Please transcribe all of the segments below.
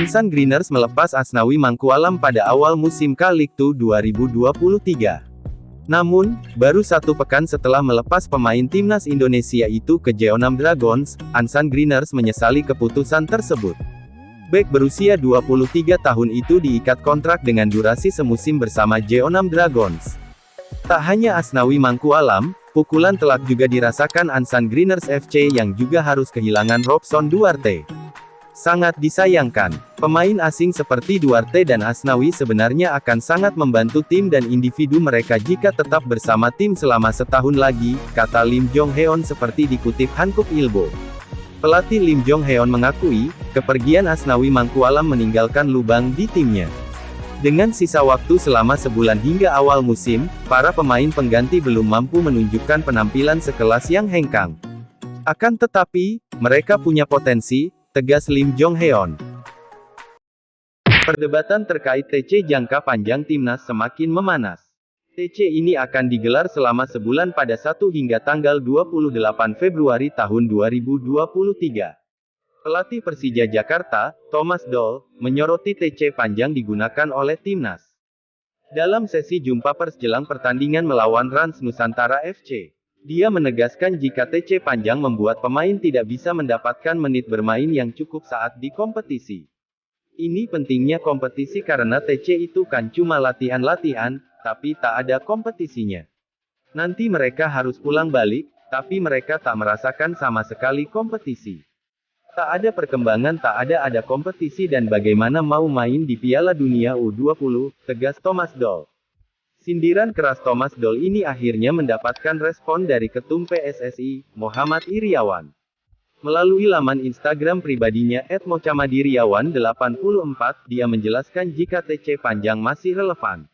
Ansan Greeners melepas Asnawi Mangkualam pada awal musim K-League 2 2023. Namun, baru satu pekan setelah melepas pemain timnas Indonesia itu ke Jeonnam Dragons, Ansan Greeners menyesali keputusan tersebut. Bek berusia 23 tahun itu diikat kontrak dengan durasi semusim bersama Jeonnam Dragons. Tak hanya Asnawi Mangkualam, pukulan telak juga dirasakan Ansan Greeners FC yang juga harus kehilangan Robson Duarte. Sangat disayangkan, pemain asing seperti Duarte dan Asnawi sebenarnya akan sangat membantu tim dan individu mereka jika tetap bersama tim selama setahun lagi, kata Lim Jong Heon seperti dikutip Hankook Ilbo. Pelatih Lim Jong Heon mengakui, kepergian Asnawi Mangkualam meninggalkan lubang di timnya. Dengan sisa waktu selama sebulan hingga awal musim, para pemain pengganti belum mampu menunjukkan penampilan sekelas yang hengkang. Akan tetapi, mereka punya potensi, tegas Lim Jong Heon. Perdebatan terkait TC jangka panjang timnas semakin memanas. TC ini akan digelar selama sebulan pada 1 hingga tanggal 28 Februari tahun 2023. Pelatih Persija Jakarta, Thomas Doll, menyoroti TC panjang digunakan oleh timnas. Dalam sesi jumpa pers jelang pertandingan melawan Rans Nusantara FC. Dia menegaskan jika TC panjang membuat pemain tidak bisa mendapatkan menit bermain yang cukup saat di kompetisi. Ini pentingnya kompetisi karena TC itu kan cuma latihan-latihan, tapi tak ada kompetisinya. Nanti mereka harus pulang balik, tapi mereka tak merasakan sama sekali kompetisi. Tak ada perkembangan, tak ada kompetisi dan bagaimana mau main di Piala Dunia U20, tegas Thomas Doll. Sindiran keras Thomas Doll ini akhirnya mendapatkan respon dari Ketum PSSI, Muhammad Iriawan. Melalui laman Instagram pribadinya @mochamadiriawan84, dia menjelaskan jika TC panjang masih relevan.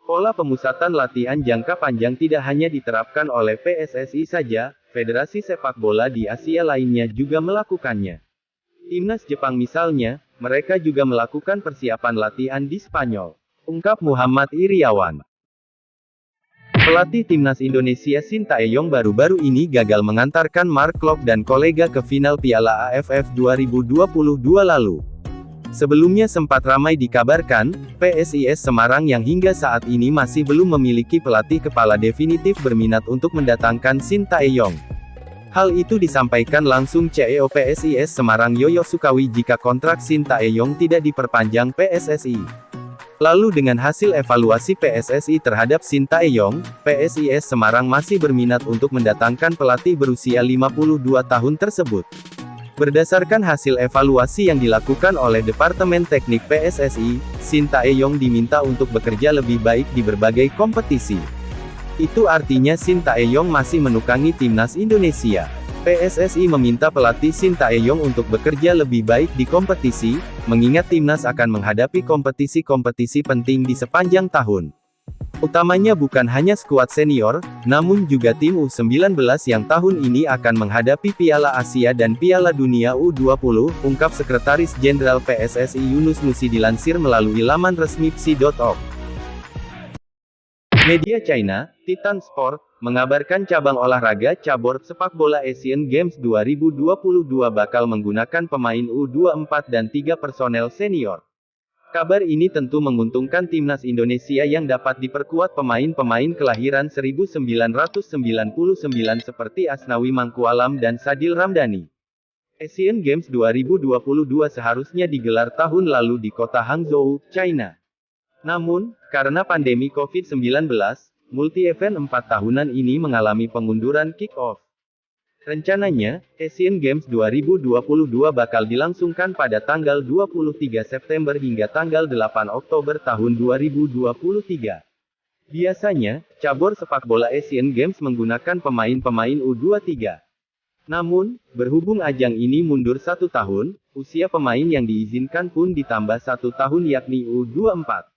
Pola pemusatan latihan jangka panjang tidak hanya diterapkan oleh PSSI saja, federasi sepak bola di Asia lainnya juga melakukannya. Timnas Jepang misalnya, mereka juga melakukan persiapan latihan di Spanyol, ungkap Muhammad Iriawan. Pelatih timnas Indonesia Shin Tae-yong baru-baru ini gagal mengantarkan Mark Klok dan kolega ke final Piala AFF 2022 lalu. Sebelumnya sempat ramai dikabarkan, PSIS Semarang yang hingga saat ini masih belum memiliki pelatih kepala definitif berminat untuk mendatangkan Shin Tae-yong. Hal itu disampaikan langsung CEO PSIS Semarang Yoyo Sukawi jika kontrak Shin Tae-yong tidak diperpanjang PSSI. Lalu dengan hasil evaluasi PSSI terhadap Shin Tae-yong, PSIS Semarang masih berminat untuk mendatangkan pelatih berusia 52 tahun tersebut. Berdasarkan hasil evaluasi yang dilakukan oleh Departemen Teknik PSSI, Shin Tae-yong diminta untuk bekerja lebih baik di berbagai kompetisi. Itu artinya Shin Tae-yong masih menukangi timnas Indonesia. PSSI meminta pelatih Shin Tae-yong untuk bekerja lebih baik di kompetisi, mengingat timnas akan menghadapi kompetisi-kompetisi penting di sepanjang tahun. Utamanya bukan hanya skuad senior, namun juga tim U19 yang tahun ini akan menghadapi Piala Asia dan Piala Dunia U20, ungkap Sekretaris Jenderal PSSI Yunus Nusi dilansir melalui laman resmi psi.org. Media China, Titan Sport, mengabarkan cabang olahraga cabur sepak bola Asian Games 2022 bakal menggunakan pemain U24 dan 3 personel senior. Kabar ini tentu menguntungkan timnas Indonesia yang dapat diperkuat pemain-pemain kelahiran 1999 seperti Asnawi Mangkualam dan Sadil Ramdhani. Asian Games 2022 seharusnya digelar tahun lalu di kota Hangzhou, China. Namun, karena pandemi COVID-19, multi-event 4 tahunan ini mengalami pengunduran kick-off. Rencananya, Asian Games 2022 bakal dilangsungkan pada tanggal 23 September hingga tanggal 8 Oktober tahun 2023. Biasanya, cabur sepak bola Asian Games menggunakan pemain-pemain U23. Namun, berhubung ajang ini mundur 1 tahun, usia pemain yang diizinkan pun ditambah 1 tahun yakni U24.